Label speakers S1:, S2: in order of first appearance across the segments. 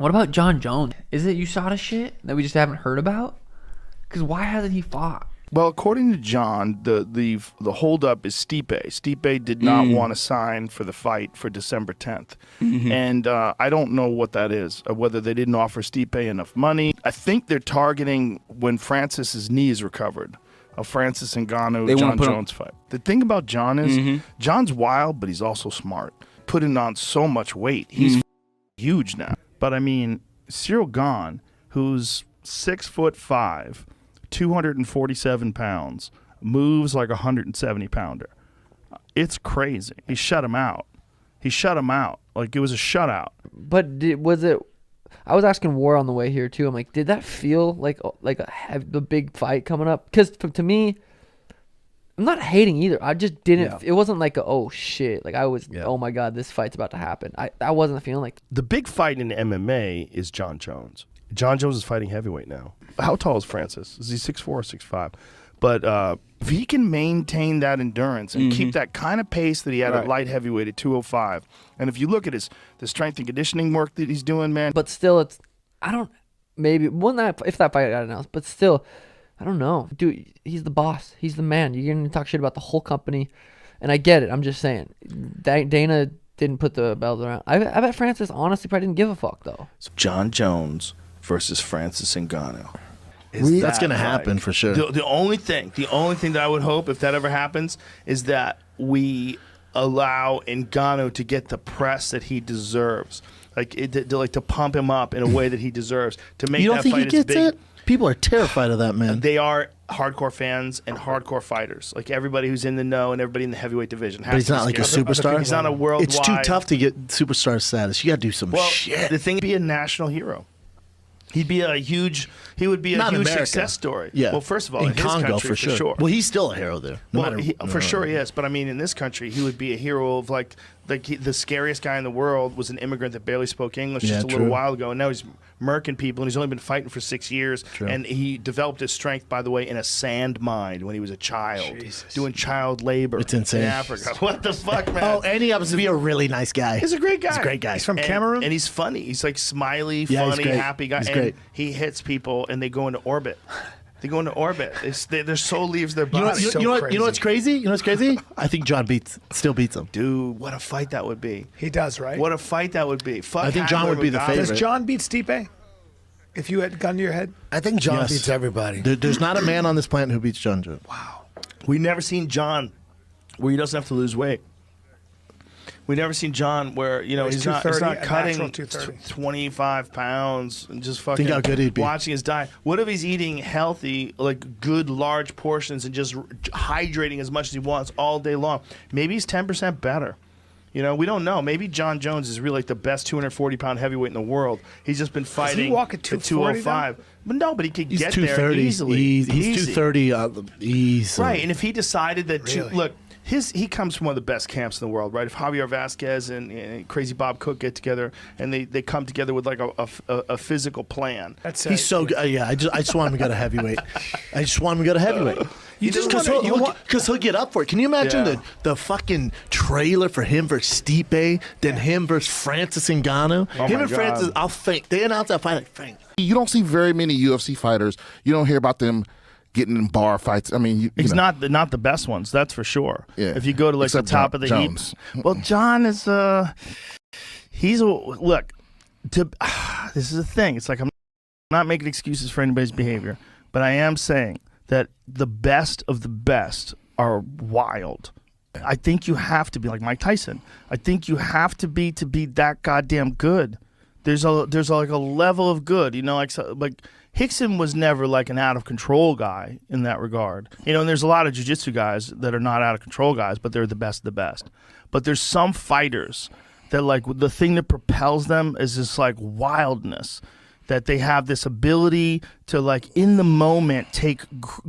S1: What about John Jones? Is it USADA shit that we just haven't heard about? Because why hasn't he fought?
S2: Well, according to John, the holdup is Stipe. Stipe did not want to sign for the fight for December 10th. And I don't know what that is, whether they didn't offer Stipe enough money. I think they're targeting when Francis's knee is recovered. A Francis Ngannou, John Jones fight. The thing about John is, John's wild, but he's also smart. Putting on so much weight. He's huge now. But I mean, Cyril Gane, who's 6'5", 247 pounds, moves like a 170-pounder. It's crazy. He shut him out. Like it was a shutout.
S1: But was it? I was asking War on the way here too. I'm like, did that feel like the big fight coming up? Because to me, I'm not hating either. I just didn't. Yeah. It wasn't like oh shit. Like I was. Yeah. Oh my god, this fight's about to happen. I wasn't feeling like
S3: the big fight in MMA is John Jones. John Jones is fighting heavyweight now. How tall is Francis? Is he 6'4" or 6'5"? But
S2: if he can maintain that endurance and keep that kind of pace that he had at light heavyweight at 205, and if you look at the strength and conditioning work that he's doing, man.
S1: But still, if that fight got announced, but still, I don't know. Dude, he's the boss. He's the man. You're going to talk shit about the whole company. And I get it. I'm just saying. Dana didn't put the belt around. I bet Francis honestly probably didn't give a fuck, though.
S2: So John Jones versus Francis Ngannou.
S4: That's going to happen for sure.
S2: The only thing that I would hope, if that ever happens, is that we allow Ngannou to get the press that he deserves. Like to pump him up in a way that he deserves. To make
S4: you don't
S2: that
S4: think
S2: fight
S4: he gets
S2: as big.
S4: it? People are terrified of that, man.
S2: They are hardcore fans and hardcore fighters. Like everybody who's in the know and everybody in the heavyweight division.
S4: But he's not like a superstar?
S2: He's not a worldwide.
S4: It's too tough to get superstar status. You got to do some shit.
S2: The thing would be a national hero. He would be a huge success story.
S4: Yeah.
S2: Well, first of all,
S4: in
S2: his
S4: Congo,
S2: country, for sure.
S4: Well, he's still a hero there.
S2: For sure he is. But I mean, in this country, he would be a hero of the scariest guy in the world was an immigrant that barely spoke English just a little while ago, and now he's murking people, and he's only been fighting for 6 years. True. And he developed his strength, by the way, in a sand mine when he was a child, doing child labor.
S4: It's insane.
S2: In Africa. What the fuck, man?
S4: Oh, and he happens to be a really nice guy.
S2: He's a great guy.
S4: He's a great guy.
S5: He's from Cameroon,
S2: and he's funny. He's like smiley, funny, happy guy.
S4: He's great.
S2: He hits people, and they go into orbit. They go into orbit. Their soul leaves their body.
S4: You know what's crazy? You know what's crazy? I think John still beats him.
S2: Dude, what a fight that would be.
S5: He does, right?
S2: What a fight that would be.
S4: I think John would be the favorite.
S5: Does John beat Stipe? If you had gun to your head?
S6: I think John beats everybody.
S4: There's not a man on this planet who beats John Jones.
S2: Wow. We've never seen John where he doesn't have to lose weight. We've never seen John where, he's not cutting 25 pounds and just fucking
S4: think how good he'd be.
S2: Watching his diet. What if he's eating healthy, like good large portions and just hydrating as much as he wants all day long? Maybe he's 10% better. We don't know. Maybe John Jones is really like the best 240-pound heavyweight in the world. He's just been fighting. Does
S5: he walk at 205?
S2: But he could get
S4: 230.
S2: there easily.
S4: He's 230 easily.
S2: Right, and if he decided that, look, he comes from one of the best camps in the world, right? If Javier Vasquez and Crazy Bob Cook get together and they come together with like a physical plan.
S4: He's so good. I just want him to go to heavyweight. I just want him to go to heavyweight. Because he'll get up for it. Can you imagine the fucking trailer for him versus Stipe, then him versus Francis Ngannou? Him and Francis, I'll faint. They announced that fight, faint.
S7: You don't see very many UFC fighters. You don't hear about them getting in bar fights. I mean,
S2: he's not the best ones, that's for sure.
S7: Yeah.
S2: If you go to like the top of the heap. Well, John is this is a thing. It's like I'm not making excuses for anybody's behavior, but I am saying that the best of the best are wild. I think you have to be like Mike Tyson. I think you have to be that goddamn good. There's like a level of good, like Hickson was never like an out of control guy in that regard. And there's a lot of jiu-jitsu guys that are not out of control guys, but they're the best of the best. But there's some fighters that like the thing that propels them is this like wildness, that they have this ability to like in the moment take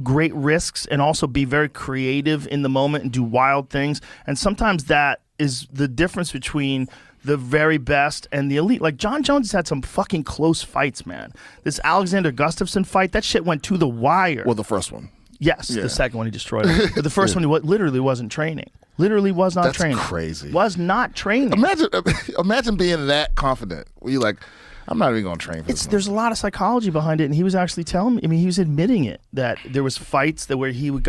S2: great risks and also be very creative in the moment and do wild things. And sometimes that is the difference between the very best and the elite. Like John Jones has had some fucking close fights, man. This Alexander Gustafsson fight, that shit went to the wire.
S7: Well, the first one.
S2: Yes, the second one he destroyed him. But the first one he literally wasn't training. Literally was not training.
S7: That's crazy.
S2: Was not training.
S7: Imagine being that confident. Where you're like, I'm not even gonna train for this.
S2: There's a lot of psychology behind it, and he was actually telling me. I mean, he was admitting it that there was fights that where he would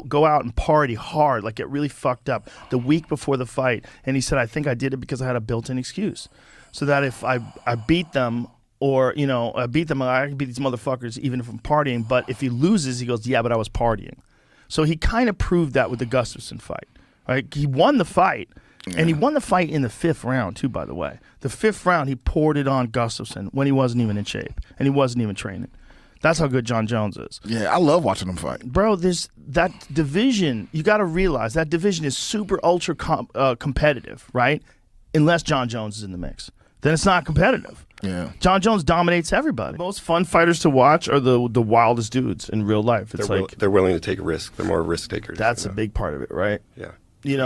S2: go out and party hard, like get really fucked up the week before the fight, and he said, "I think I did it because I had a built-in excuse, so that if I beat them." Or, I beat them, I can beat these motherfuckers even if I'm partying. But if he loses, he goes, yeah, but I was partying. So he kind of proved that with the Gustafsson fight. Right? He won the fight. Yeah. And he won the fight in the 5th round, too, by the way. The 5th round, he poured it on Gustafsson when he wasn't even in shape. And he wasn't even training. That's how good John Jones is.
S7: Yeah, I love watching him fight.
S2: Bro, there's that division. You got to realize that division is super ultra competitive, right? Unless John Jones is in the mix. Then it's not competitive.
S7: Yeah,
S2: John Jones dominates everybody. Most fun fighters to watch are the wildest dudes in real life. It's
S6: they're willing to take a risk. They're more risk takers.
S2: That's a big part of it, right?
S6: Yeah.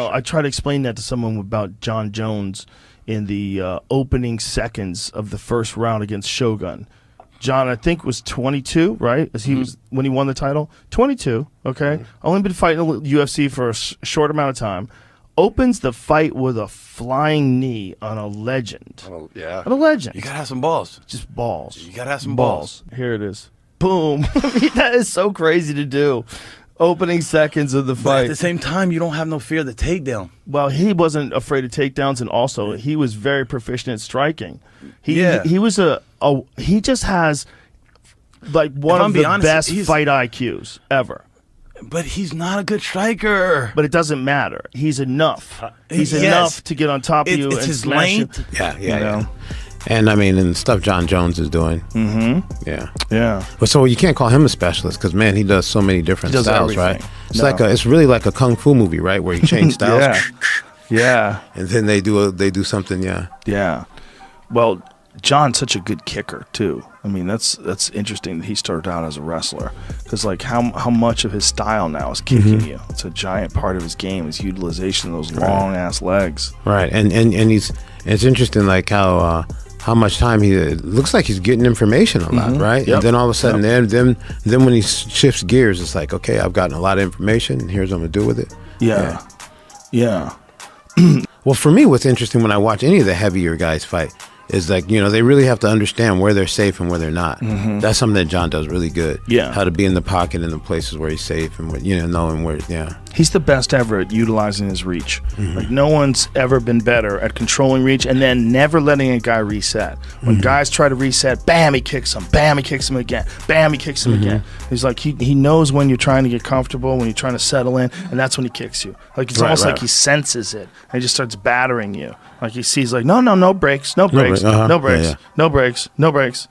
S2: I try to explain that to someone about John Jones in the opening seconds of the first round against Shogun. John, I think, was 22, right? As he was when he won the title. 22, okay? Only been fighting the UFC for a short amount of time. Opens the fight with a flying knee on a legend. On a legend.
S8: You gotta have some balls.
S2: Just balls.
S8: You gotta have some balls.
S2: Here it is. Boom. I mean, that is so crazy to do. Opening seconds of the fight.
S8: But at the same time, you don't have no fear of the takedown.
S2: Well, he wasn't afraid of takedowns, and also he was very proficient at striking. He was he just has like one of the best fight IQs ever.
S8: But he's not a good striker.
S2: But it doesn't matter. He's enough. He's enough to get on top of you and
S8: his
S2: smash
S8: length.
S2: you.
S9: Yeah. And I mean, and stuff John Jones is doing. Mm-hmm.
S2: Yeah.
S9: But so you can't call him a specialist because, man, he does so many different styles,
S2: everything.
S9: right? It's really like a kung fu movie, right? Where you change styles.
S2: Yeah.
S9: And then they do something.
S2: Yeah. Well, John's such a good kicker too. I mean, that's interesting that he started out as a wrestler because like how much of his style now is kicking you. It's a giant part of his game, his utilization of those long ass legs.
S9: Right, and it's interesting like how much time it looks like he's getting information a lot, right?
S2: Yep.
S9: And then all of a sudden, then when he shifts gears, it's like, okay, I've gotten a lot of information, and here's what I'm gonna do with it.
S2: Yeah.
S9: Well, for me, what's interesting when I watch any of the heavier guys fight is like, they really have to understand where they're safe and where they're not. That's something that John does really good.
S2: Yeah.
S9: How to be in the pocket in the places where he's safe and where, knowing where,
S2: He's the best ever at utilizing his reach. Like no one's ever been better at controlling reach and then never letting a guy reset. When guys try to reset, bam, he kicks him. Bam, he kicks him again. Bam, he kicks him again. He's like, he knows when you're trying to get comfortable, when you're trying to settle in, and that's when he kicks you. Like it's almost like he senses it and he just starts battering you. Like he sees like, no brakes, no brakes, no brakes, no brakes.